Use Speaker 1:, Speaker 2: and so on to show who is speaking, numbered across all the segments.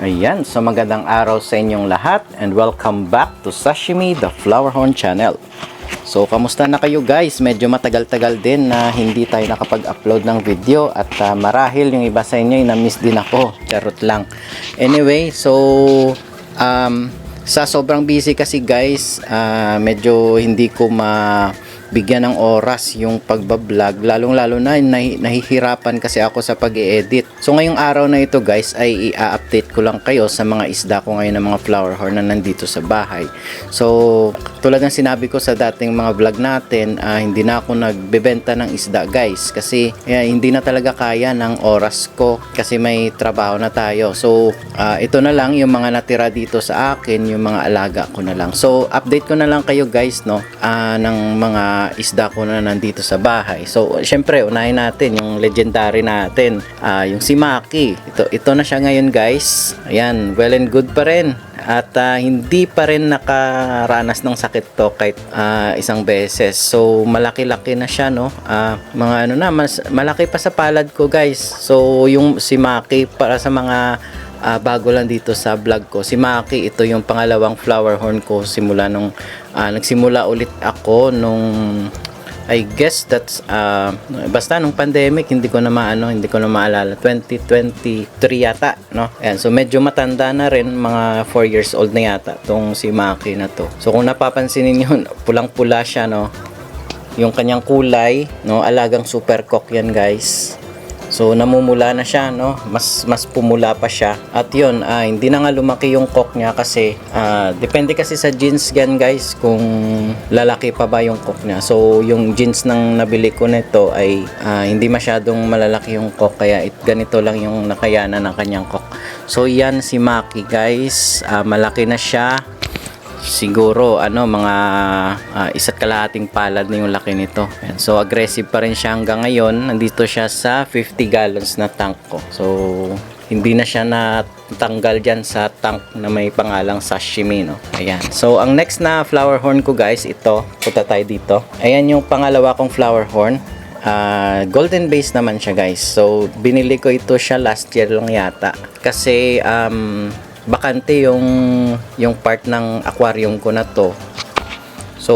Speaker 1: Ayan, so magandang araw sa inyong lahat and welcome back to Sashimi the Flowerhorn channel. So kamusta na kayo guys? Medyo matagal-tagal din na hindi tayo nakapag-upload ng video at marahil yung iba sa inyo ay na-miss din ako. Charot lang. Anyway, so sa sobrang busy kasi guys, medyo hindi ko bigyan ng oras yung pagbablog, lalong-lalo na nahihirapan kasi ako sa pag-i-edit. So ngayong araw na ito guys ay i-update ko lang kayo sa mga isda ko ngayon ng mga flowerhorn na nandito sa bahay. So tulad ng sinabi ko sa dating mga vlog natin, hindi na ako nagbebenta ng isda guys kasi hindi na talaga kaya ng oras ko kasi may trabaho na tayo. So ito na lang yung mga natira dito sa akin, yung mga alaga ko na lang. So update ko na lang kayo guys ng mga isda ko na nandito sa bahay. So syempre unahin natin yung legendary natin, yung si Maki. Ito na siya ngayon guys. Ayan, well and good pa rin. At hindi pa rin nakaranas ng sakit to kahit isang beses. So malaki-laki na siya mga mas malaki pa sa palad ko guys. So yung si Maki, para sa mga bago lang dito sa vlog ko, si Maki, ito yung pangalawang flowerhorn ko simula nung nagsimula ulit ako nung I guess that's basta nung pandemic, hindi ko na maalala, 2023 yata, no? Ayan, so medyo matanda na rin, mga 4 years old na yata tong si Maki na to. So kung napapansin niyo, pulang-pula siya, no? Yung kanyang kulay, no? Alagang super cock yan guys. So namumula na siya, no? Mas pumula pa siya. At yun, hindi na nga lumaki yung cock niya kasi depende kasi sa jeans yan guys kung lalaki pa ba yung cock niya. So yung jeans nang nabili ko nito ay hindi masyadong malalaki yung cock, kaya ganito lang yung nakayanan ng kanyang cock. So yan si Maki guys, malaki na siya. Siguro mga isa't kalahating palad na yung laki nito. Ayan. So aggressive pa rin siya hanggang ngayon. Nandito siya sa 50 gallons na tank ko. So hindi na siya natanggal dyan sa tank na may pangalang Sashimi, no? Ayan. So ang next na flowerhorn ko guys, ito. Punta tayo dito. Ayan yung pangalawa kong flowerhorn. Golden base naman siya guys. So binili ko ito siya last year lang yata. Kasi bakante yung part ng aquarium ko na to. So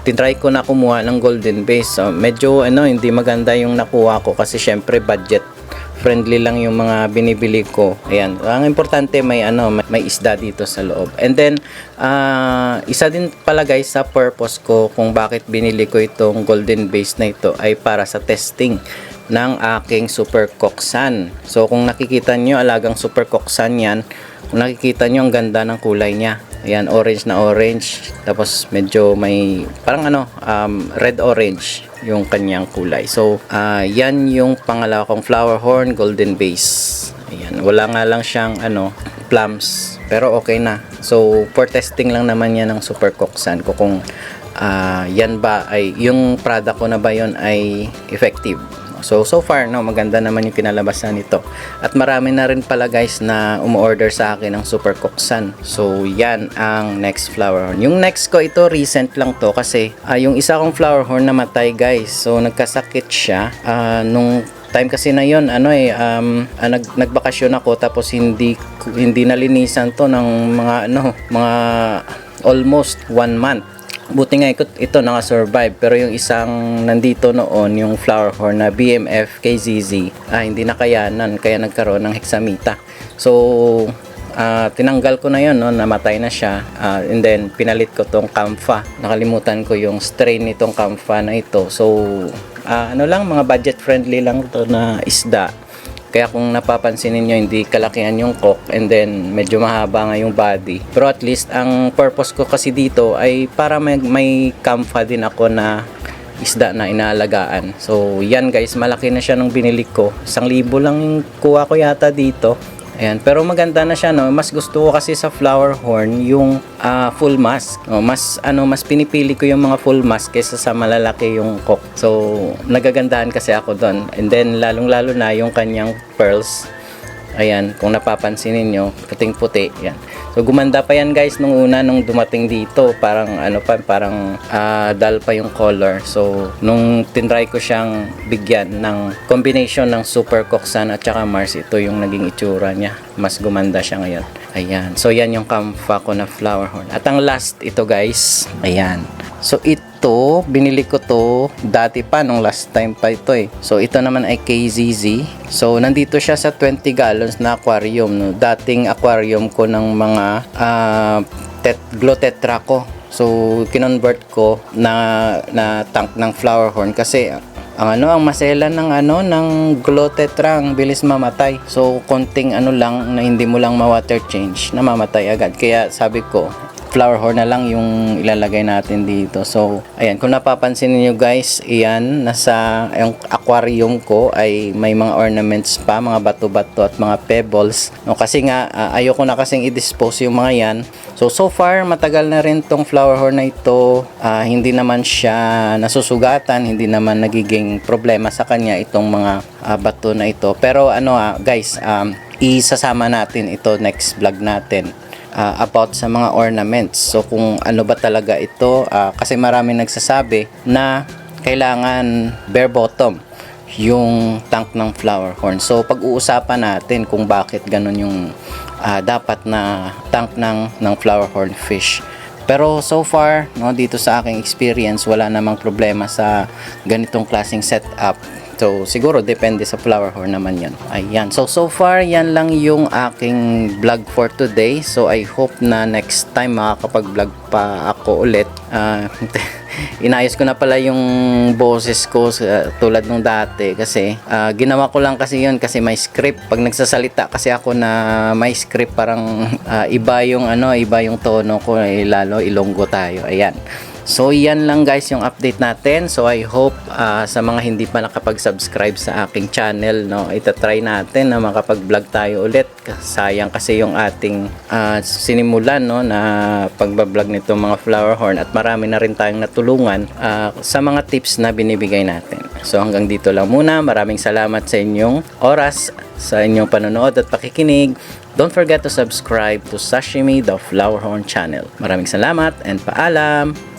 Speaker 1: tinry ko na kumuha ng golden base. So, medyo hindi maganda yung nakuha ko kasi syempre budget friendly lang yung mga binibili ko. Ayan, ang importante may isda dito sa loob. And then isa din pala guys sa purpose ko kung bakit binili ko itong golden base na ito ay para sa testing ng aking super cocksan. So kung nakikita nyo, alagang super cocksan yan. Kung nakikita nyo, ang ganda ng kulay niya. Ayan, orange na orange. Tapos medyo may parang red-orange yung kanyang kulay. So, yan yung pangalawa kong flowerhorn, golden base. Ayan, wala nga lang siyang plums. Pero okay na. So, for testing lang naman yan ng super cocksan ko kung yan ba ay, yung product ko na ba yun ay effective. So far maganda naman yung kinalabasan nito. At marami na rin pala guys na umu-order sa akin ng super cocksan. So yan ang next flowerhorn. Yung next ko, ito recent lang to kasi yung isa kong flowerhorn namatay guys. So nagkasakit siya nung time kasi na yon nagbakasyon ako tapos hindi nalinisan to ng mga almost 1 month. Buti nga ito naka-survive, pero yung isang nandito noon, yung flowerhorn na BMF KZZ, hindi nakayanan, kaya nagkaroon ng hexamita. So tinanggal ko na yun, namatay na siya, and then pinalit ko tong Kampha. Nakalimutan ko yung strain nitong Kampha na ito. So mga budget friendly lang to na isda. Kaya kung napapansin niyo, hindi kalakihan yung cock, and then medyo mahaba nga yung body. Pero at least ang purpose ko kasi dito ay para may Kampha din ako na isda na inaalagaan. So yan guys, malaki na siya nung binili ko. 1,000 lang yung kuha ko yata dito. Ayan, pero maganda na siya, no? Mas gusto ko kasi sa flowerhorn yung full mask. Mas pinipili ko yung mga full mask kaysa sa malalaki yung cock. So nagagandahan kasi ako doon. And then lalong-lalo na yung kanyang pearls. Ayan, kung napapansin niyo, puting-puti. Yan. So gumanda pa yan guys nung una nung dumating dito, parang parang dull pa yung color. So nung tinry ko siyang bigyan ng combination ng Super Coxan at saka Mars, ito yung naging itsura niya. Mas gumanda siya ngayon. Ayan. So yan yung Kamfa ko na flower horn. At ang last ito guys. Ayan. So ito, binili ko to dati pa nung last time pa ito eh. So ito naman ay KZZ. So nandito siya sa 20 gallons na aquarium, no. Dating aquarium ko ng mga glow tetra ko. So kinonvert ko na tank ng flower horn kasi ang masela ng glow tetra ang bilis mamatay. So konting lang na hindi mo lang ma-water change, namamatay agad. Kaya sabi ko, flower horn na lang yung ilalagay natin dito. So, ayan, kung napapansin niyo guys, iyan, yung aquarium ko ay may mga ornaments pa, mga bato-bato at mga pebbles. No, kasi nga, ayoko na kasing i-dispose yung mga yan. So far, matagal na rin tong flower horn na ito. Hindi naman siya nasusugatan, hindi naman nagiging problema sa kanya itong mga bato na ito. Pero guys, isasama natin ito next vlog natin. About sa mga ornaments. So kung ano ba talaga ito, kasi maraming nagsasabi na kailangan bare bottom yung tank ng flower horn. So pag-uusapan natin kung bakit ganun yung dapat na tank ng flower horn fish. Pero so far, dito sa aking experience, wala namang problema sa ganitong klaseng setup. So, siguro depende sa flower horn naman yan. Ayan. So far, yan lang yung aking vlog for today. So, I hope na next time makakapag-vlog pa ako ulit. Inayos ko na pala yung boses ko tulad nung dati kasi ginawa ko lang kasi yun kasi may script. Pag nagsasalita kasi ako na may script, parang iba yung tono ko, lalo Ilonggo tayo. Ayan. So yan lang guys yung update natin. So I hope sa mga hindi pa nakapag-subscribe sa aking channel, itatry natin na makapag-vlog tayo ulit. Sayang kasi yung ating sinimulan na pagbablog nito mga flower horn, at marami na rin tayong natulungan sa mga tips na binibigay natin. So hanggang dito lang muna. Maraming salamat sa inyong oras, sa inyong panonood at pakikinig. Don't forget to subscribe to Sashimi the Flower Horn channel. Maraming salamat and paalam!